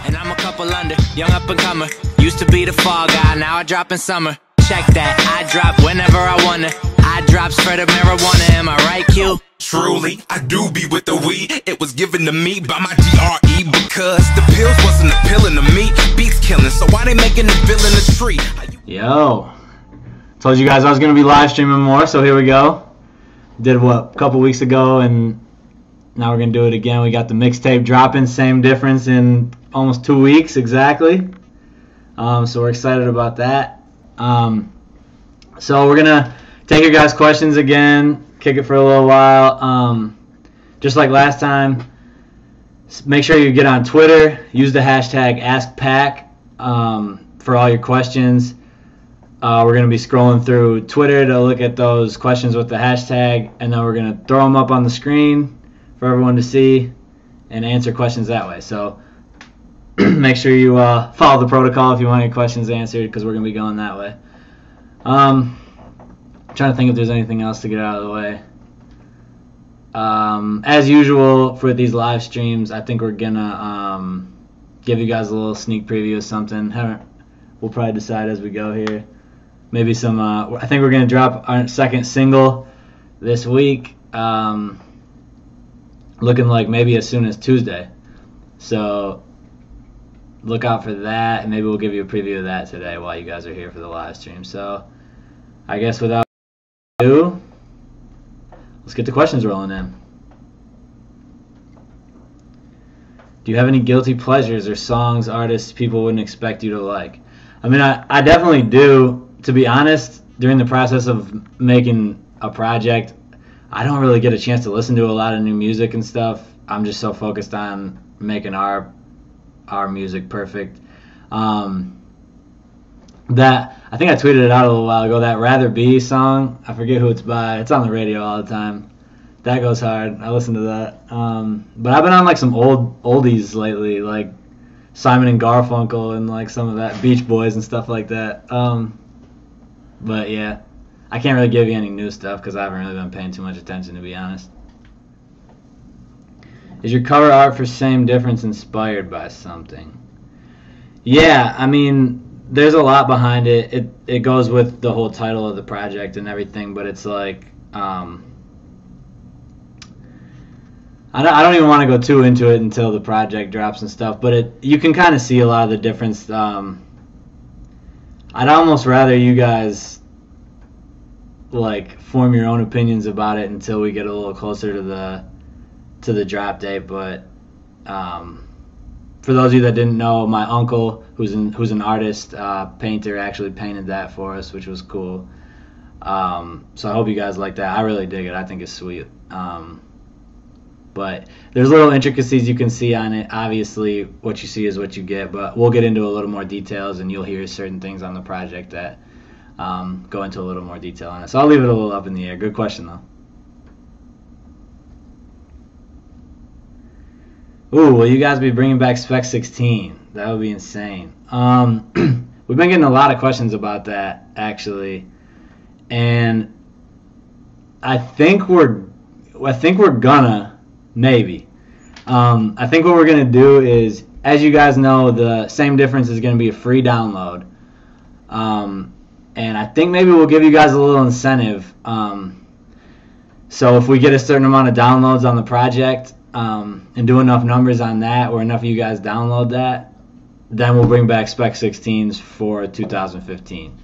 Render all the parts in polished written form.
And I'm a couple under, young up and comer. Used to be the fall guy, now I drop in summer. Check that, I drop whenever I wanna. I drops for the marijuana, am I right, Q? Truly, I do be with the weed. It was given to me by my DRE because the pills wasn't appealing to me. Beats killing, so why they making the bill in the street? Yo, told you guys I was gonna be live streaming more, so here we go. Did what a couple weeks ago, and now we're gonna do it again. We got the mixtape dropping, same difference in almost 2 weeks exactly. So we're excited about that. So we're gonna take your guys' questions again, kick it for a little while. Just like last time, make sure you get on Twitter, use the hashtag AskPack for all your questions. We're going to be scrolling through Twitter to look at those questions with the hashtag, and then we're going to throw them up on the screen for everyone to see and answer questions that way. So make sure you follow the protocol if you want your questions answered, because we're going to be going that way. I'm trying to think if there's anything else to get out of the way. As usual for these live streams, I think we're going to give you guys a little sneak preview of something. We'll probably decide as we go here. Maybe some, I think we're going to drop our second single this week, looking like maybe as soon as Tuesday. So look out for that, and maybe we'll give you a preview of that today while you guys are here for the live stream. So I guess without ado, let's get the questions rolling in. Do you have any guilty pleasures or songs, artists people wouldn't expect you to like? I mean, I definitely do. To be honest, during the process of making a project, I don't really get a chance to listen to a lot of new music and stuff. I'm just so focused on making our music perfect. That I think I tweeted it out a little while ago. That "Rather Be" song, I forget who it's by. It's on the radio all the time. That goes hard. I listen to that. But I've been on like some oldies lately, like Simon and Garfunkel and like some of that Beach Boys and stuff like that. But yeah, I can't really give you any new stuff because I haven't really been paying too much attention, to be honest. Is your cover art for Same Difference inspired by something? Yeah, I mean, there's a lot behind it. It goes with the whole title of the project and everything, but it's like, I don't even want to go too into it until the project drops and stuff, but you can kind of see a lot of the difference. I'd almost rather you guys like form your own opinions about it until we get a little closer to the drop date. But for those of you that didn't know, my uncle, who's an artist, painter, actually painted that for us, which was cool. So I hope you guys like that. I really dig it. I think it's sweet. But there's little intricacies you can see on it. Obviously, what you see is what you get, but we'll get into a little more details, and you'll hear certain things on the project that go into a little more detail on it. So I'll leave it a little up in the air. Good question, though. Ooh, will you guys be bringing back Spec 16? That would be insane. We've been getting a lot of questions about that, actually, and I think we're gonna. Maybe. I think what we're going to do is, as you guys know, the Same Difference is going to be a free download. And I think maybe we'll give you guys a little incentive. So if we get a certain amount of downloads on the project and do enough numbers on that, or enough of you guys download that, then we'll bring back Spec 16s for 2015.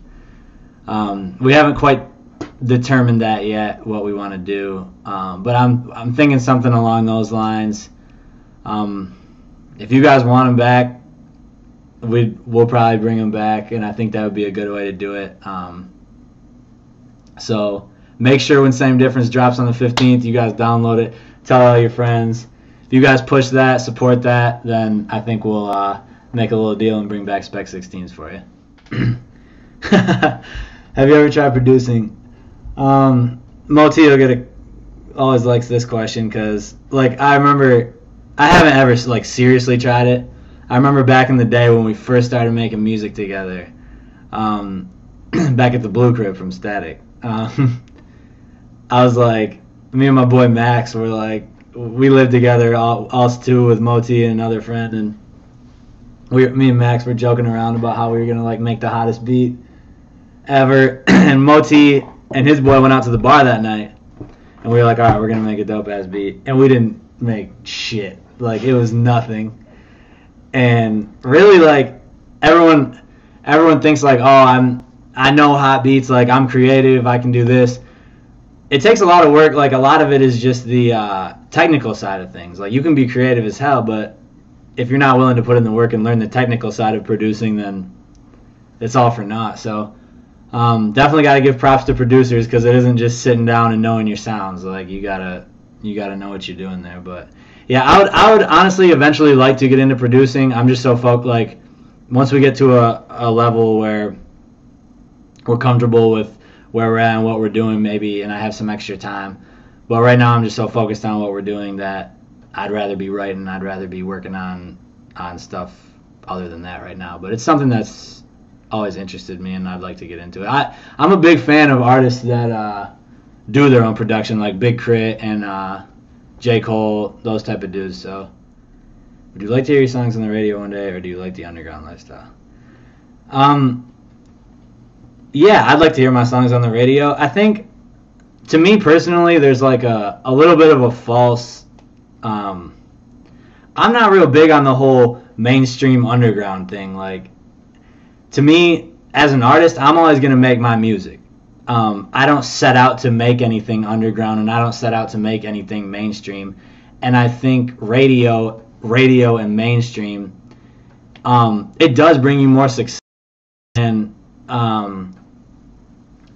We haven't quite determined that yet, what we want to do, but I'm thinking something along those lines. If you guys want them back, we'll probably bring them back, and I think that would be a good way to do it. So make sure when Same Difference drops on the 15th, you guys download it, tell all your friends. If you guys push that, support that, then I think we'll make a little deal and bring back Spec 16s for you. Have you ever tried producing? Moti always likes this question because, like, I remember I haven't ever like seriously tried it. I remember back in the day when we first started making music together, back at the Blue Crib from Static. I was like, me and my boy Max were like, we lived together, us two with Moti and another friend, and me and Max were joking around about how we were gonna like make the hottest beat ever, and Moti and his boy went out to the bar that night, and we were like, all right, we're gonna make a dope ass beat, and we didn't make shit. Like, it was nothing. And really, like, everyone thinks like, oh, I know hot beats, like I'm creative, I can do this. It takes a lot of work. Like, a lot of it is just the technical side of things. Like, you can be creative as hell, but if you're not willing to put in the work and learn the technical side of producing, then it's all for naught. So definitely got to give props to producers, because it isn't just sitting down and knowing your sounds. Like, you gotta know what you're doing there. But yeah, I would honestly eventually like to get into producing. I'm just so like, once we get to a level where we're comfortable with where we're at and what we're doing, maybe, and I have some extra time. But right now I'm just so focused on what we're doing that I'd rather be writing, I'd rather be working on stuff other than that right now. But it's something that's always interested me, and I'd like to get into it. I'm a big fan of artists that do their own production, like Big Crit and J. Cole, those type of dudes. So would you like to hear your songs on the radio one day, or do you like the underground lifestyle? Yeah, I'd like to hear my songs on the radio. I think, to me personally, there's like a little bit of a false... I'm not real big on the whole mainstream underground thing. Like, to me, as an artist, I'm always going to make my music. I don't set out to make anything underground, and I don't set out to make anything mainstream. And I think radio and mainstream, it does bring you more success. And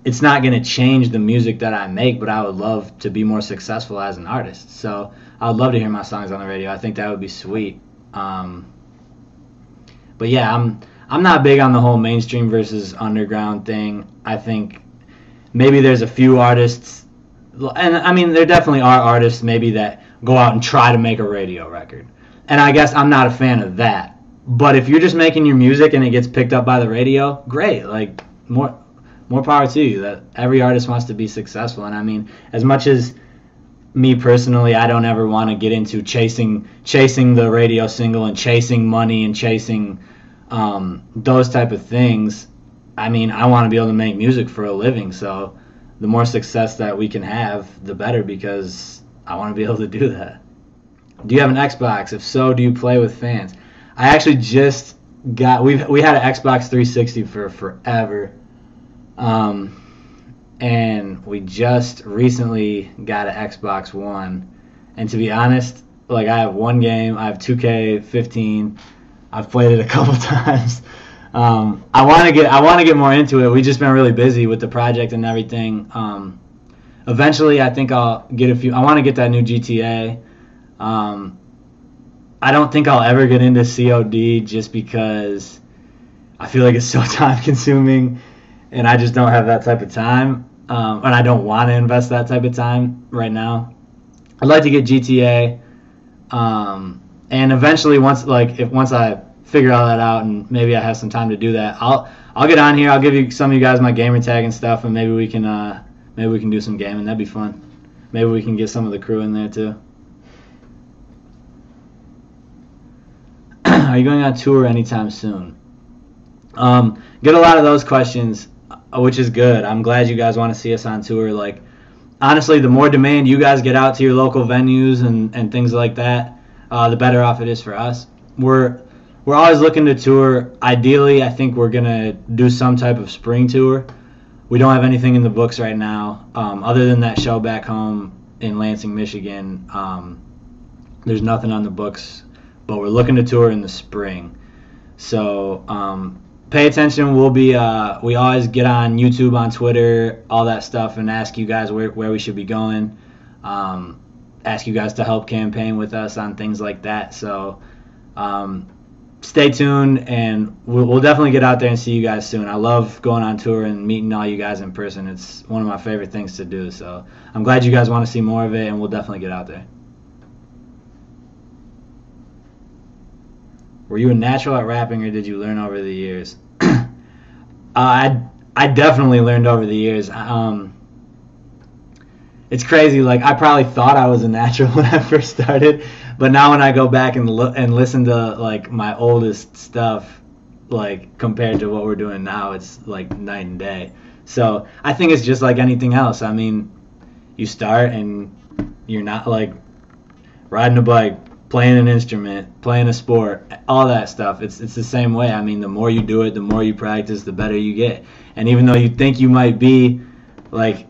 it's not going to change the music that I make, but I would love to be more successful as an artist. So I would love to hear my songs on the radio. I think that would be sweet. But yeah, I'm not big on the whole mainstream versus underground thing. I think maybe there's a few artists, and I mean, there definitely are artists maybe that go out and try to make a radio record. And I guess I'm not a fan of that. But if you're just making your music and it gets picked up by the radio, great. Like, more power to you. That every artist wants to be successful. And I mean, as much as me personally, I don't ever want to get into chasing the radio single and chasing money and chasing those type of things. I mean, I want to be able to make music for a living. So the more success that we can have, the better, because I want to be able to do that. Do you have an Xbox? If so, do you play with fans? I actually just got, we had an Xbox 360 for forever. And we just recently got an Xbox One. And to be honest, like, I have one game. I have 2K15. I've played it a couple times. I want to get more into it. We've just been really busy with the project and everything. Eventually, I think I'll get a few. I want to get that new GTA. I don't think I'll ever get into COD, just because I feel like it's so time consuming, and I just don't have that type of time. And I don't want to invest that type of time right now. I'd like to get GTA, and eventually once I figure all that out and maybe I have some time to do that, I'll get on here. I'll give you some of you guys my gamer tag and stuff, and maybe we can do some gaming. That'd be fun. Maybe we can get some of the crew in there too. Are you going on tour anytime soon? Get a lot of those questions, which is good. I'm glad you guys want to see us on tour. Like, honestly, the more demand you guys get out to your local venues and things like that, the better off it is for us. We're always looking to tour. Ideally, I think we're gonna do some type of spring tour. We don't have anything in the books right now, other than that show back home in Lansing, Michigan. There's nothing on the books, but we're looking to tour in the spring. So pay attention. We'll be we always get on YouTube, on Twitter, all that stuff, and ask you guys where we should be going. Ask you guys to help campaign with us on things like that. So stay tuned, and we'll definitely get out there and see you guys soon. I love going on tour and meeting all you guys in person. It's one of my favorite things to do. So I'm glad you guys want to see more of it, and we'll definitely get out there. Were you a natural at rapping, or did you learn over the years? I definitely learned over the years. it's crazy. Like, I probably thought I was a natural when I first started, but now when I go back and listen to like my oldest stuff, like compared to what we're doing now, it's like night and day. So I think it's just like anything else. I mean, you start and you're not like riding a bike, playing an instrument, playing a sport, all that stuff. It's the same way. I mean, the more you do it, the more you practice, the better you get. And even though you think you might be like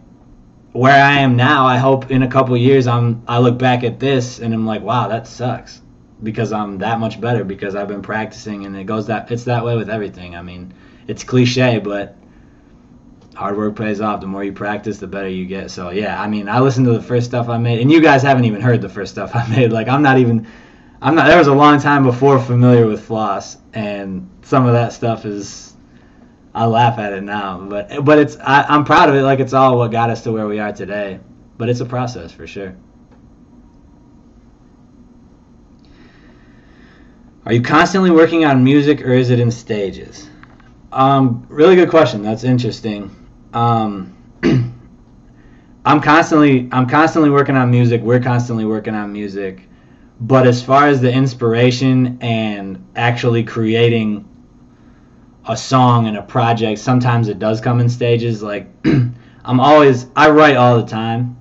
where I am now, I hope in a couple years I look back at this and I'm like, wow, that sucks, because I'm that much better because I've been practicing. And it's that way with everything. I mean, it's cliche, but hard work pays off. The more you practice, the better you get. So yeah, I mean, I listened to the first stuff I made, and you guys haven't even heard the first stuff I made. Like, I'm not. There was a long time before familiar with Floss, and some of that stuff is, I laugh at it now, but I'm proud of it. Like, it's all what got us to where we are today. But it's a process for sure. Are you constantly working on music, or is it in stages? Really good question. That's interesting. I'm constantly working on music. We're constantly working on music. But as far as the inspiration and actually creating a song and a project, sometimes it does come in stages. Like, I write all the time.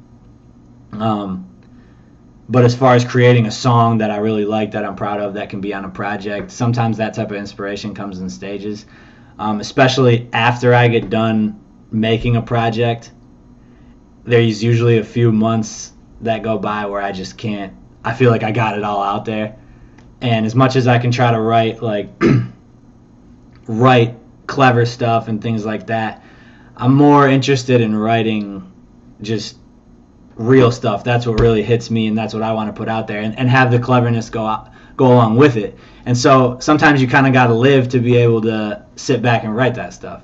But as far as creating a song that I really like, that I'm proud of, that can be on a project, sometimes that type of inspiration comes in stages. Especially after I get done making a project, there's usually a few months that go by where I just can't. I feel like I got it all out there, and as much as I can try to write write clever stuff and things like that, I'm more interested in writing just real stuff. That's what really hits me, and that's what I want to put out there, and have the cleverness go along with it. And so sometimes you kind of got to live to be able to sit back and write that stuff.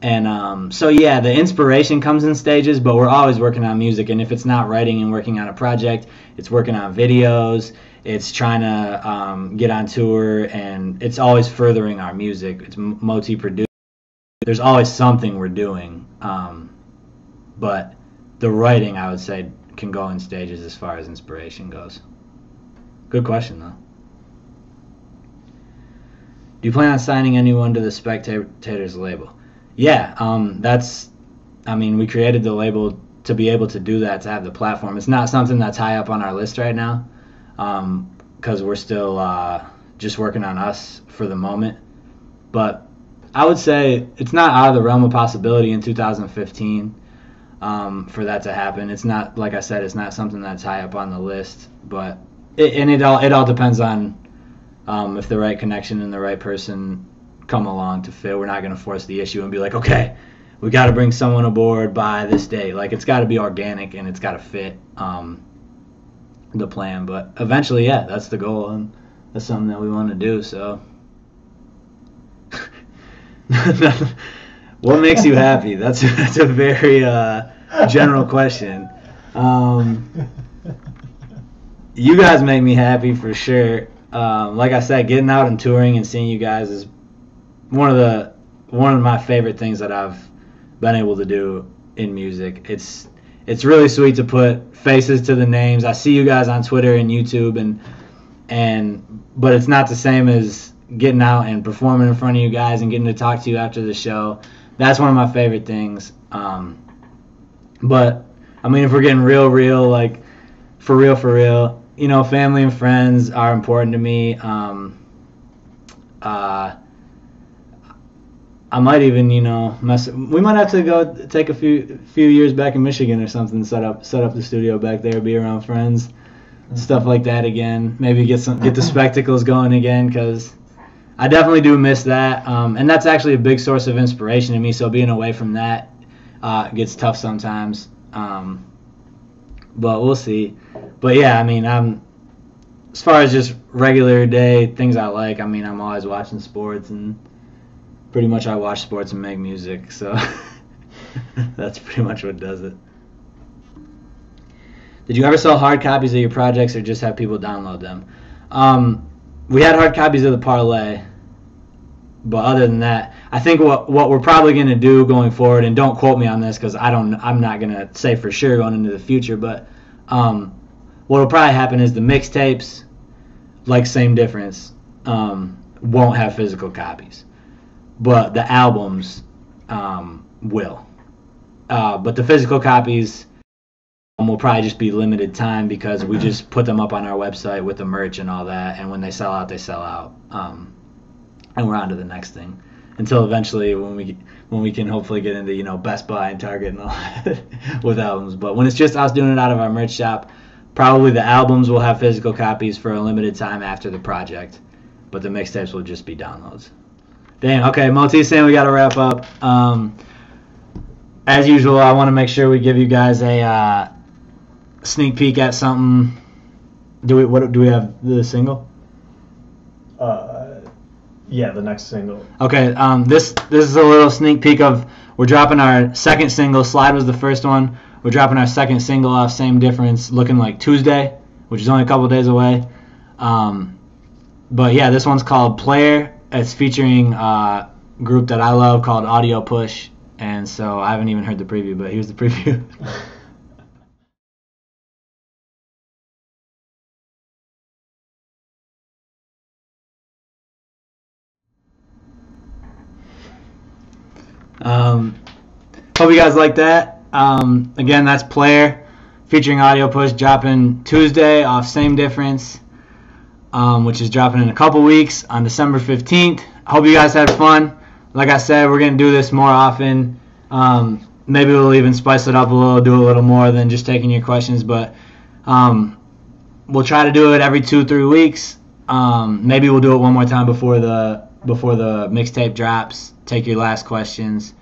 And so yeah, the inspiration comes in stages, but we're always working on music. And if it's not writing and working on a project, it's working on videos, it's trying to get on tour, and it's always furthering our music. It's multi-produced. There's always something we're doing. But the writing, I would say, can go in stages as far as inspiration goes. Good question, though. Do you plan on signing anyone to the Spectators label? Yeah, we created the label to be able to do that, to have the platform. It's not something that's high up on our list right now, because we're still just working on us for the moment. But I would say it's not out of the realm of possibility in 2015 for that to happen. It's not, like I said, it's not something that's high up on the list, but it all depends on if the right connection and the right person come along to fit. We're not going to force the issue and be like, okay, we got to bring someone aboard by this date. Like, it's got to be organic and it's got to fit the plan. But eventually, yeah, that's the goal, and that's something that we want to do. So, what makes you happy? That's a very general question. You guys make me happy for sure. Like I said, getting out and touring and seeing you guys is one of my favorite things that I've been able to do in music. It's really sweet to put faces to the names. I see you guys on Twitter and YouTube, but it's not the same as getting out and performing in front of you guys and getting to talk to you after the show. That's one of my favorite things. But I mean, if we're getting real, like for real, you know, family and friends are important to me. I might even, you know, we might have to go take a few years back in Michigan or something, set up the studio back there, be around friends, stuff like that again. Maybe get the spectacles going again, because I definitely do miss that. And that's actually a big source of inspiration to me. So being away from that gets tough sometimes. But we'll see. But yeah, I mean, as far as just regular day things I like, I mean, I'm always watching sports, and pretty much I watch sports and make music, so that's pretty much what does it. Did you ever sell hard copies of your projects or just have people download them? We had hard copies of the Parlay, But other than that, I think what we're probably going to do going forward, and don't quote me on this because I'm not going to say for sure going into the future, but what will probably happen is the mixtapes, like Same Difference, won't have physical copies, but the albums will. But the physical copies will probably just be limited time because we just put them up on our website with the merch and all that, and when they sell out, they sell out. And we're on to the next thing until eventually when we can hopefully get into Best Buy and Target and all that with albums. But when it's just us doing it out of our merch shop, probably the albums will have physical copies for a limited time after the project, but the mixtapes will just be downloads. Dang, okay, Moti's saying we got to wrap up. As usual, I want to make sure we give you guys a sneak peek at something. Do we have the single? Yeah, the next single. Okay, this is a little sneak peek of, we're dropping our second single. Slide was the first one. We're dropping our second single off Same Difference, looking like Tuesday, which is only a couple days away. But yeah, this one's called Player. It's featuring a group that I love called Audio Push, and so I haven't even heard the preview, but here's the preview. Hope you guys like that. Again, that's Player featuring Audio Push, dropping Tuesday off Same Difference, which is dropping in a couple weeks on December 15th. Hope you guys had fun. Like I said, we're going to do this more often. Maybe we'll even spice it up a little, do a little more than just taking your questions, but we'll try to do it every 2-3 weeks. Maybe we'll do it one more time before the mixtape drops. Take your last questions.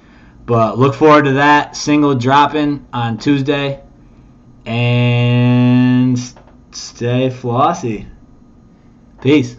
But look forward to that single dropping on Tuesday. And stay flossy. Peace.